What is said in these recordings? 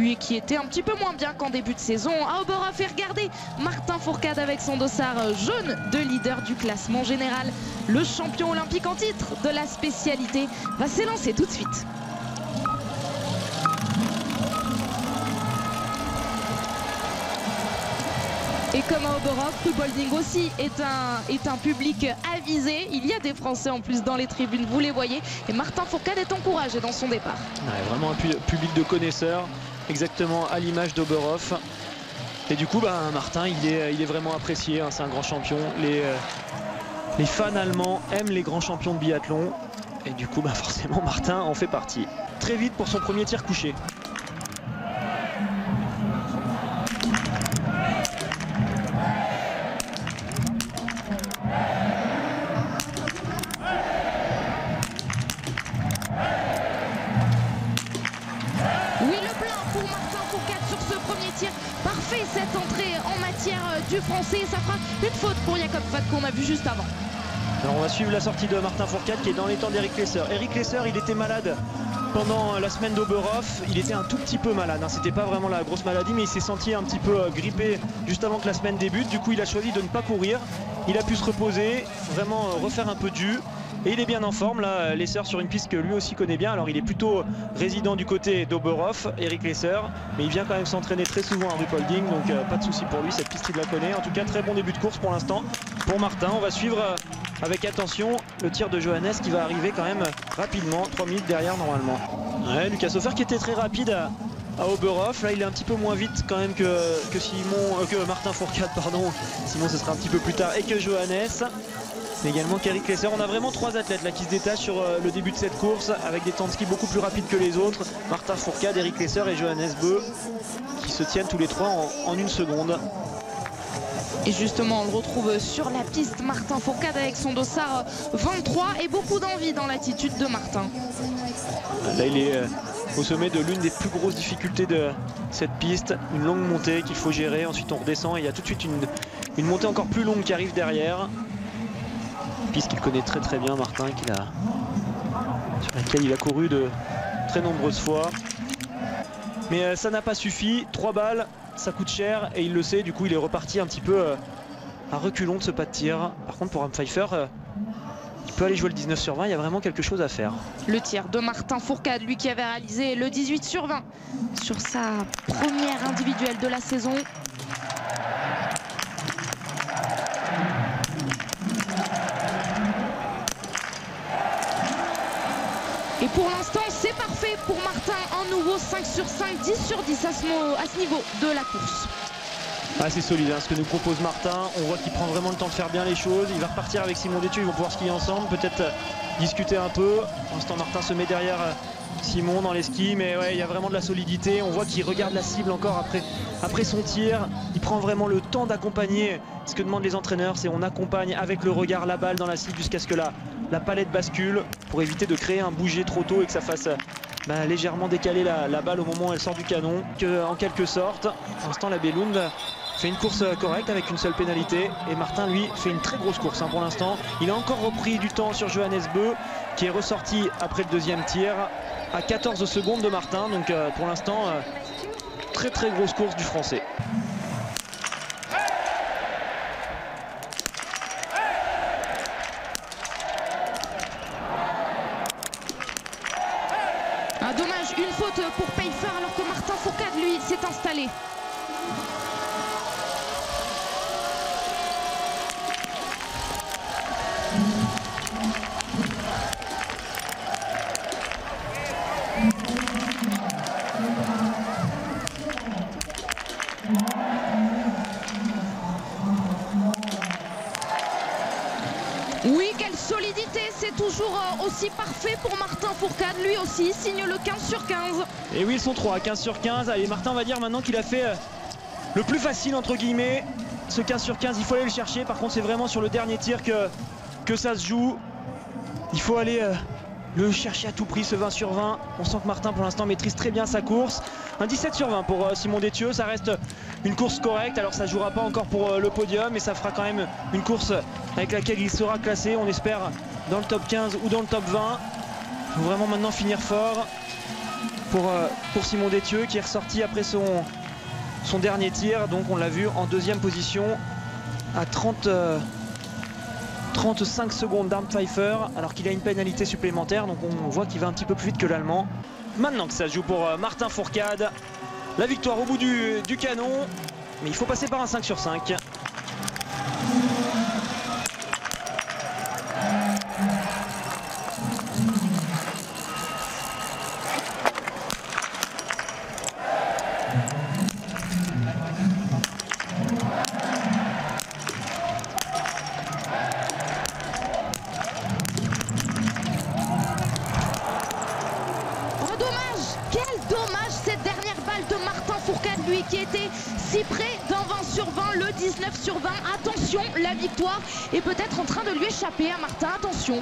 lui qui était un petit peu moins bien qu'en début de saison, a Oberhof. Et regardez Martin Fourcade avec son dossard jaune de leader du classement général. Le champion olympique en titre de la spécialité va s'élancer tout de suite. Et comme à Oberhof, Ruhpolding aussi est un public avisé. Il y a des Français en plus dans les tribunes, vous les voyez. Et Martin Fourcade est encouragé dans son départ. Ouais, vraiment un public de connaisseurs, exactement à l'image d'Oberhof. Et du coup, Martin, il est vraiment apprécié, hein, c'est un grand champion. Les fans allemands aiment les grands champions de biathlon. Et du coup, forcément, Martin en fait partie. Très vite pour son premier tir couché. Parfait cette entrée en matière du français. Ça fera une faute pour Jakob Fat qu'on a vu juste avant. Alors on va suivre la sortie de Martin Fourcade qui est dans les temps d'Eric Lesser. Eric Lesser, il était malade pendant la semaine d'Oberhof. Il était un tout petit peu malade, hein. C'était pas vraiment la grosse maladie, mais il s'est senti un petit peu grippé juste avant que la semaine débute. Du coup il a choisi de ne pas courir. Il a pu se reposer, vraiment refaire un peu de jus. Et il est bien en forme là, Lesser sur une piste que lui aussi connaît bien. Alors il est plutôt résident du côté d'Oberhof, Eric Lesser, mais il vient quand même s'entraîner très souvent à Ruhpolding, donc pas de souci pour lui, cette piste il la connaît. En tout cas très bon début de course pour l'instant pour Martin. On va suivre avec attention le tir de Johannes qui va arriver quand même rapidement, 3 minutes derrière normalement. Ouais, Lucas Hofer qui était très rapide à Oberhof, là il est un petit peu moins vite quand même que Martin Fourcade, pardon. Simon ce sera un petit peu plus tard, et que Johannes. Mais également qu'Eric Lesser. On a vraiment trois athlètes là qui se détachent sur le début de cette course avec des temps de ski beaucoup plus rapides que les autres. Martin Fourcade, Eric Lesser et Johannes Beu qui se tiennent tous les trois en une seconde. Et justement, on le retrouve sur la piste, Martin Fourcade avec son dossard 23 et beaucoup d'envie dans l'attitude de Martin. Là, il est au sommet de l'une des plus grosses difficultés de cette piste. Une longue montée qu'il faut gérer. Ensuite, on redescend et il y a tout de suite une montée encore plus longue qui arrive derrière. Piste qu'il connaît très très bien, Martin, sur laquelle il a couru de très nombreuses fois. Mais ça n'a pas suffi. 3 balles, ça coûte cher et il le sait. Du coup, il est reparti un petit peu à reculons de ce pas de tir. Par contre, pour un Pfeiffer, il peut aller jouer le 19 sur 20. Il y a vraiment quelque chose à faire. Le tir de Martin Fourcade, lui qui avait réalisé le 18 sur 20 sur sa première individuelle de la saison. Et pour l'instant, c'est parfait pour Martin. Un nouveau 5 sur 5, 10 sur 10 à ce niveau de la course. Ah, c'est solide hein, ce que nous propose Martin. On voit qu'il prend vraiment le temps de faire bien les choses. Il va repartir avec Simon Détieux. Ils vont pouvoir skier ensemble, peut-être discuter un peu. Pour l'instant, Martin se met derrière Simon dans les skis. Mais ouais, il y a vraiment de la solidité. On voit qu'il regarde la cible encore après son tir. Il prend vraiment le temps d'accompagner. Ce que demandent les entraîneurs, c'est on accompagne avec le regard la balle dans la cible jusqu'à ce que la palette bascule pour éviter de créer un bouger trop tôt et que ça fasse légèrement décaler la balle au moment où elle sort du canon. En quelque sorte, pour l'instant la Bellund fait une course correcte avec une seule pénalité et Martin lui fait une très grosse course pour l'instant. Il a encore repris du temps sur Johannes Beu qui est ressorti après le deuxième tir à 14 secondes de Martin. Donc pour l'instant très très grosse course du français. Dommage, une faute pour Pfeiffer alors que Martin Fourcade lui s'est installé. Oui, quelle solidité, c'est toujours aussi parfait pour Martin Fourcade, lui aussi signe le 15 sur 15. Et oui, ils sont 3, 15 sur 15. Allez, Martin va dire maintenant qu'il a fait le plus facile entre guillemets. Ce 15 sur 15, il faut aller le chercher. Par contre, c'est vraiment sur le dernier tir que ça se joue. Il faut aller le chercher à tout prix, ce 20 sur 20. On sent que Martin pour l'instant maîtrise très bien sa course. Un 17 sur 20 pour Simon Détieux, ça reste une course correcte. Alors ça ne jouera pas encore pour le podium, mais ça fera quand même une course avec laquelle il sera classé, on espère, dans le top 15 ou dans le top 20. Il faut vraiment maintenant finir fort. pour Simon Détieux qui est ressorti après son dernier tir. Donc on l'a vu en deuxième position à 35 secondes d'Arndt Pfeiffer, alors qu'il a une pénalité supplémentaire. Donc on voit qu'il va un petit peu plus vite que l'Allemand. Maintenant que ça se joue pour Martin Fourcade, la victoire au bout du canon, mais il faut passer par un 5 sur 5. Lui qui était si près d'un 20 sur 20, le 19 sur 20. Attention, la victoire est peut-être en train de lui échapper à Martin. Attention.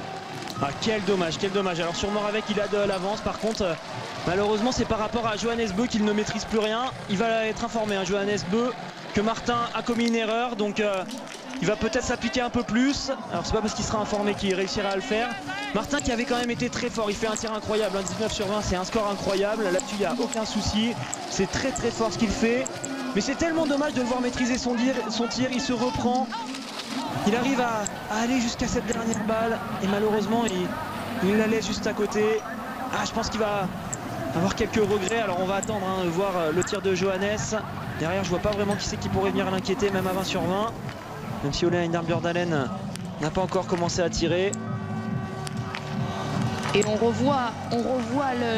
Ah, quel dommage, quel dommage. Alors sur Moravec, il a de l'avance. Par contre, malheureusement, c'est par rapport à Johannes Beu qu'il ne maîtrise plus rien. Il va être informé, hein, Johannes Beu, que Martin a commis une erreur. Donc il va peut-être s'appliquer un peu plus. Alors c'est pas parce qu'il sera informé qu'il réussira à le faire. Martin qui avait quand même été très fort, il fait un tir incroyable, 19 sur 20, c'est un score incroyable. Là-dessus, il n'y a aucun souci. C'est très très fort ce qu'il fait. Mais c'est tellement dommage de le voir maîtriser son tir. Il se reprend. Il arrive à aller jusqu'à cette dernière balle. Et malheureusement, il la laisse juste à côté. Ah, je pense qu'il va avoir quelques regrets. Alors on va attendre de voir le tir de Johannes. Derrière, je vois pas vraiment qui c'est qui pourrait venir l'inquiéter, même à 20 sur 20. Même si Ole Einar Bjørndalen n'a pas encore commencé à tirer. Et on revoit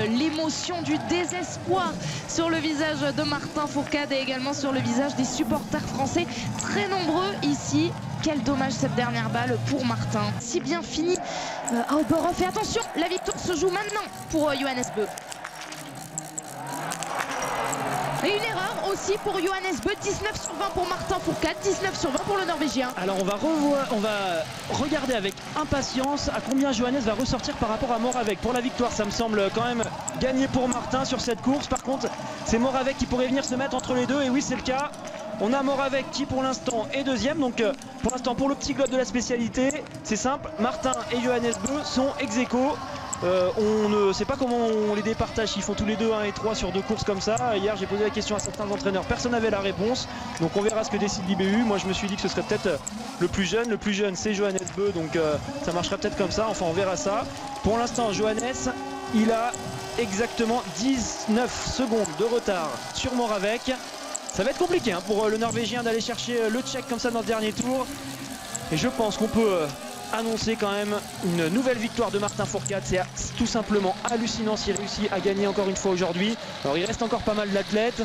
l'émotion du désespoir sur le visage de Martin Fourcade et également sur le visage des supporters français, très nombreux ici. Quel dommage cette dernière balle pour Martin. Si bien fini à Oberhof. Et attention, la victoire se joue maintenant pour Johannes Beu. Et une erreur aussi pour Johannes Beu, 19 sur 20 pour Martin Fourcade, 19 sur 20 pour le Norvégien. Alors on va regarder avec impatience à combien Johannes va ressortir par rapport à Moravec. Pour la victoire, ça me semble quand même gagné pour Martin sur cette course. Par contre, c'est Moravec qui pourrait venir se mettre entre les deux. Et oui, c'est le cas. On a Moravec qui pour l'instant est deuxième. Donc pour l'instant, pour le petit globe de la spécialité, c'est simple. Martin et Johannes Beu sont ex-aequo. On ne sait pas comment on les départage, ils font tous les deux 1 et 3 sur deux courses comme ça. Hier j'ai posé la question à certains entraîneurs, personne n'avait la réponse. Donc on verra ce que décide l'IBU. Moi je me suis dit que ce serait peut-être le plus jeune c'est Johannes Beu, donc ça marcherait peut-être comme ça, enfin on verra ça. Pour l'instant Johannes, il a exactement 19 secondes de retard sur Moravec. Ça va être compliqué pour le Norvégien d'aller chercher le Tchèque comme ça dans le dernier tour. Et je pense qu'on peut annoncer quand même une nouvelle victoire de Martin Fourcade. C'est tout simplement hallucinant s'il réussit à gagner encore une fois aujourd'hui. Alors il reste encore pas mal d'athlètes,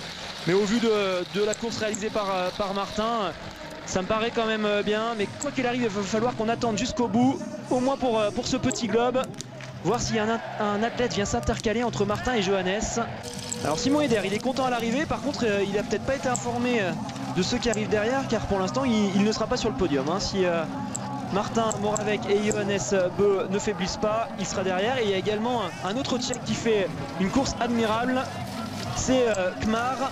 mais au vu de la course réalisée par Martin, ça me paraît quand même bien. Mais quoi qu'il arrive, il va falloir qu'on attende jusqu'au bout, au moins pour ce petit globe, voir si un athlète vient s'intercaler entre Martin et Johannes. Alors Simon Eder, il est content à l'arrivée. Par contre, il n'a peut-être pas été informé de ceux qui arrivent derrière, car pour l'instant il ne sera pas sur le podium. Si Martin, Moravec et Johannes Beu ne faiblissent pas, il sera derrière. Et il y a également un autre Tchèque qui fait une course admirable, c'est Kmar,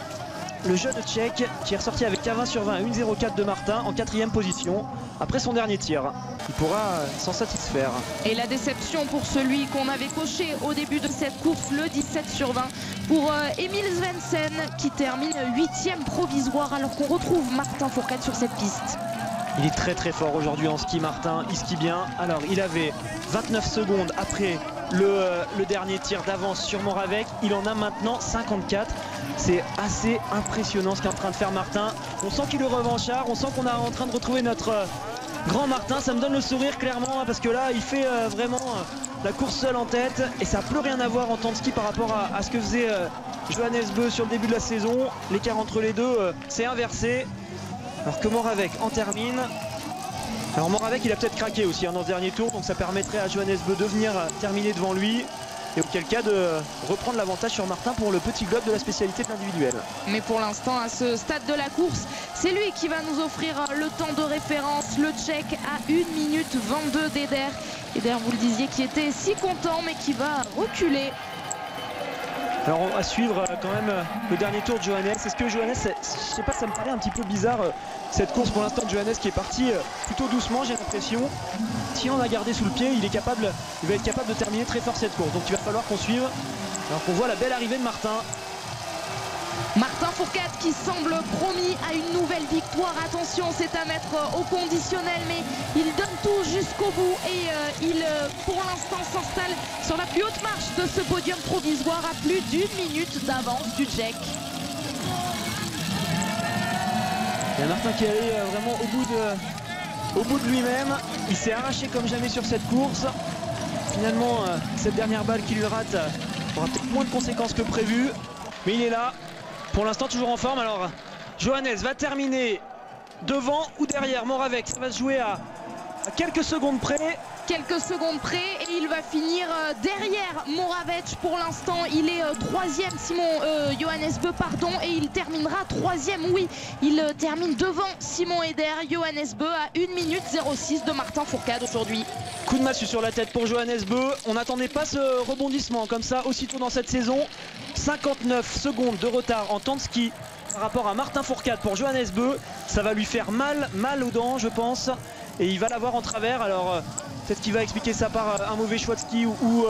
le jeune Tchèque qui est ressorti avec un 20 sur 20 à 1,04 de Martin en 4e position après son dernier tir. Il pourra s'en satisfaire. Et la déception pour celui qu'on avait coché au début de cette course, le 17 sur 20 pour Emil Svensson qui termine 8e provisoire alors qu'on retrouve Martin Fourcade sur cette piste. Il est très très fort aujourd'hui en ski, Martin, il skie bien. Alors il avait 29 secondes après le dernier tir d'avance sur Moravec, il en a maintenant 54. C'est assez impressionnant ce qu'est en train de faire Martin. On sent qu'il est revanchard, on sent qu'on est en train de retrouver notre grand Martin. Ça me donne le sourire clairement parce que là il fait vraiment la course seul en tête et ça n'a plus rien à voir en temps de ski par rapport à ce que faisait Johannes Beu sur le début de la saison. L'écart entre les deux c'est inversé. Alors que Moravec en termine. Alors Moravec il a peut-être craqué aussi dans ce dernier tour, donc ça permettrait à Johannes Beu de venir terminer devant lui et auquel cas de reprendre l'avantage sur Martin pour le petit globe de la spécialité de l'individuel. Mais pour l'instant à ce stade de la course, c'est lui qui va nous offrir le temps de référence, le Tchèque à 1 minute 22 d'Eder. Eder, vous le disiez, qui était si content mais qui va reculer. Alors on va suivre quand même le dernier tour de Johannes. Est-ce que Johannes, je sais pas, ça me paraît un petit peu bizarre cette course pour l'instant de Johannes qui est parti plutôt doucement, j'ai l'impression. Si on a gardé sous le pied, il va être capable de terminer très fort cette course. Donc il va falloir qu'on suive. Alors qu'on voit la belle arrivée de Martin. Martin Fourcade qui semble promis à une nouvelle victoire. Attention, c'est à mettre au conditionnel, mais il donne tout jusqu'au bout et il, pour l'instant, s'installe sur la plus haute marche de ce podium provisoire à plus d'1 minute d'avance du Tchèque. Il y a Martin qui est allé vraiment au bout de lui-même. Il s'est arraché comme jamais sur cette course. Finalement, cette dernière balle qui lui rate aura peut-être moins de conséquences que prévu. Mais il est là. Pour l'instant toujours en forme. Alors Johannes va terminer devant ou derrière Moravec. Ça va se jouer à quelques secondes près. Quelques secondes près et il va finir derrière Moravec. Pour l'instant il est troisième, Johannes Beu pardon, et il terminera troisième. Oui, il termine devant Simon Eder. Johannes Beu à 1 minute 06 de Martin Fourcade aujourd'hui. Coup de massue sur la tête pour Johannes Beu. On n'attendait pas ce rebondissement comme ça aussitôt dans cette saison. 59 secondes de retard en temps de ski par rapport à Martin Fourcade pour Johannes Beu. Ça va lui faire mal aux dents, je pense, et il va l'avoir en travers. Alors peut-être qu'il va expliquer ça par un mauvais choix de ski ou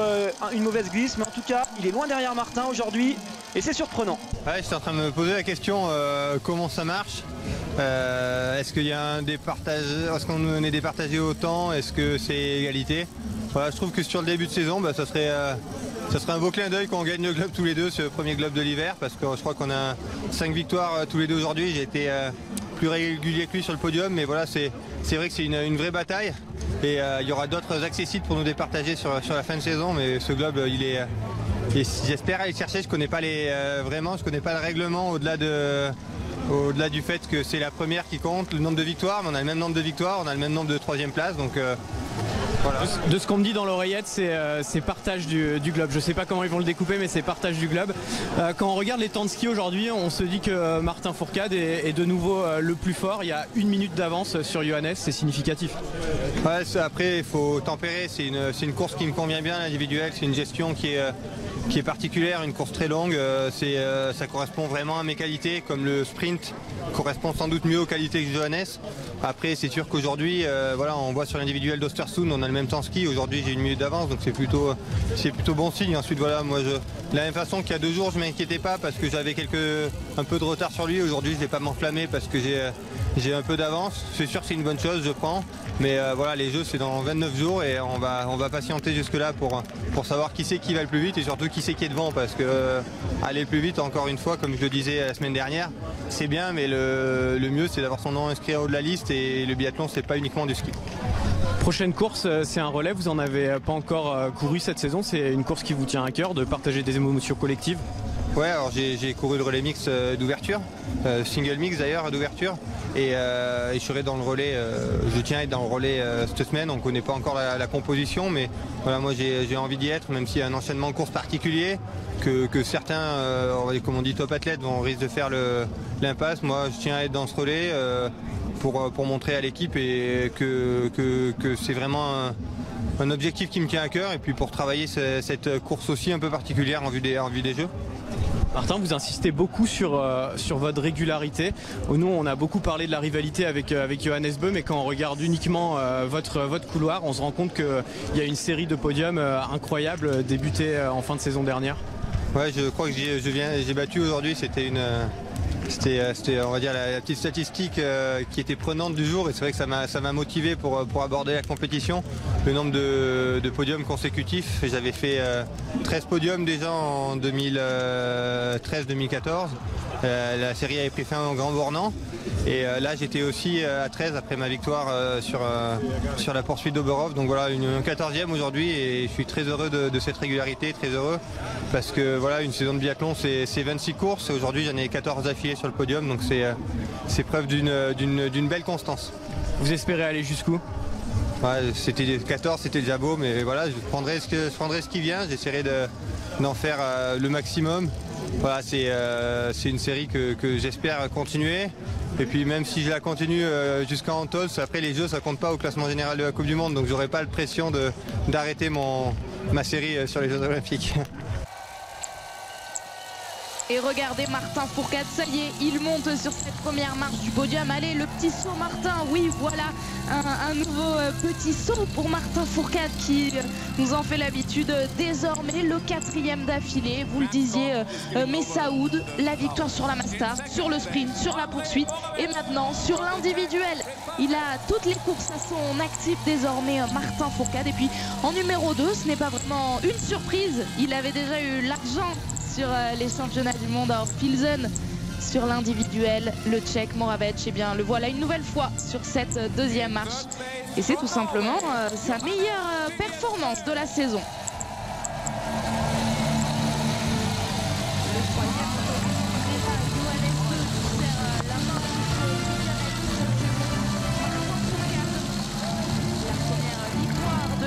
une mauvaise glisse, mais en tout cas il est loin derrière Martin aujourd'hui et c'est surprenant. Ouais, j'étais en train de me poser la question comment ça marche. Est-ce qu'il y a un départage, est-ce qu'on est départagé autant, est-ce que c'est égalité? Voilà, je trouve que sur le début de saison, ça serait un beau clin d'œil qu'on gagne le globe tous les deux, ce premier globe de l'hiver, parce que je crois qu'on a 5 victoires tous les deux aujourd'hui. J'ai été plus régulier que lui sur le podium, mais voilà, c'est vrai que c'est une vraie bataille. Et il y aura d'autres accessibles pour nous départager sur la fin de saison, mais ce globe, il est... Et j'espère aller chercher, je connais pas je connais pas le règlement au-delà du fait que c'est la première qui compte, le nombre de victoires, mais on a le même nombre de victoires, on a le même nombre de 3e place, donc voilà. De ce qu'on me dit dans l'oreillette, c'est partage du globe. Je ne sais pas comment ils vont le découper, mais c'est partage du globe. Quand on regarde les temps de ski aujourd'hui, on se dit que Martin Fourcade est de nouveau le plus fort. Il y a 1 minute d'avance sur Johannes, c'est significatif. Ouais, après, il faut tempérer. C'est une course qui me convient bien, l'individuel. C'est une gestion qui est particulière, une course très longue. Ça correspond vraiment à mes qualités, comme le sprint correspond sans doute mieux aux qualités que Johannes. Après, c'est sûr qu'aujourd'hui, voilà, on voit sur l'individuel d'Ostersund, on a le même temps ski. Aujourd'hui, j'ai 1 minute d'avance, donc c'est plutôt bon signe. Ensuite, voilà, moi, de la même façon qu'il y a 2 jours, je ne m'inquiétais pas parce que j'avais un peu de retard sur lui. Aujourd'hui, je ne vais pas m'enflammer parce que j'ai un peu d'avance. C'est sûr que c'est une bonne chose, je prends. Mais voilà, les jeux, c'est dans 29 jours et on va patienter jusque-là pour savoir qui c'est qui va le plus vite et surtout qui c'est qui est devant. Parce que aller plus vite, encore une fois, comme je le disais la semaine dernière, c'est bien, mais le mieux, c'est d'avoir son nom inscrit en haut de la liste. Et le biathlon, c'est pas uniquement du ski. Prochaine course, c'est un relais. Vous n'en avez pas encore couru cette saison. C'est une course qui vous tient à cœur de partager des émotions collectives. Ouais, alors j'ai couru le relais mix d'ouverture, single mix d'ailleurs d'ouverture, et je serai dans le relais, je tiens à être dans le relais cette semaine. On ne connaît pas encore la composition, mais voilà, moi j'ai envie d'y être, même s'il y a un enchaînement de course particulier, que certains, comme on dit top athlètes, risquent de faire l'impasse. Moi je tiens à être dans ce relais pour montrer à l'équipe et que c'est vraiment un objectif qui me tient à cœur, et puis pour travailler cette course aussi un peu particulière en vue des Jeux. Martin, vous insistez beaucoup sur votre régularité. Nous, on a beaucoup parlé de la rivalité avec Johannes Beu, mais quand on regarde uniquement votre couloir, on se rend compte qu'il y a une série de podiums incroyables débutée en fin de saison dernière. Ouais, je crois que j'ai battu aujourd'hui. C'était on va dire la petite statistique qui était prenante du jour, et c'est vrai que ça m'a motivé pour aborder la compétition. Le nombre de podiums consécutifs, j'avais fait 13 podiums déjà en 2013-2014. La série avait pris fin au Grand Bornand, et là j'étais aussi à 13 après ma victoire sur la poursuite d'Oberhof. Donc voilà, une 14e aujourd'hui, et je suis très heureux de cette régularité, très heureux, parce que voilà, une saison de biathlon c'est 26 courses, et aujourd'hui j'en ai 14 affilées sur le podium, donc c'est preuve d'une belle constance. Vous espérez aller jusqu'où? Ouais, 14, c'était déjà beau, mais voilà, je prendrai ce qui vient, j'essaierai d'en faire le maximum. Voilà, c'est une série que j'espère continuer. Et puis même si je la continue jusqu'à Antos, après les Jeux, ça compte pas au classement général de la Coupe du Monde, donc j'aurai pas la pression d'arrêter ma série sur les Jeux Olympiques. Et regardez Martin Fourcade, ça y est, il monte sur cette première marche du podium. Allez, le petit saut Martin, oui voilà, un nouveau petit saut pour Martin Fourcade qui nous en fait l'habitude désormais, le 4e d'affilée. Vous le disiez, Messaoud, la victoire sur la Master, sur le sprint, sur la poursuite et maintenant sur l'individuel. Il a toutes les courses à son actif désormais, Martin Fourcade. Et puis en numéro 2, ce n'est pas vraiment une surprise. Il avait déjà eu l'argent sur les championnats du monde à Pilsen. Sur l'individuel, le Tchèque Moravec, eh bien, le voilà une nouvelle fois sur cette 2e marche. Et c'est tout simplement sa meilleure performance de la saison.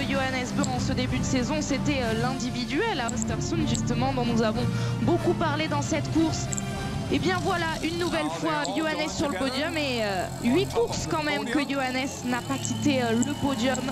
Johannes Beu en ce début de saison, c'était l'individuel à Östersund justement dont nous avons beaucoup parlé dans cette course. Et bien voilà, une nouvelle fois Johannes sur le podium et 8 courses quand même que Johannes n'a pas quitté le podium.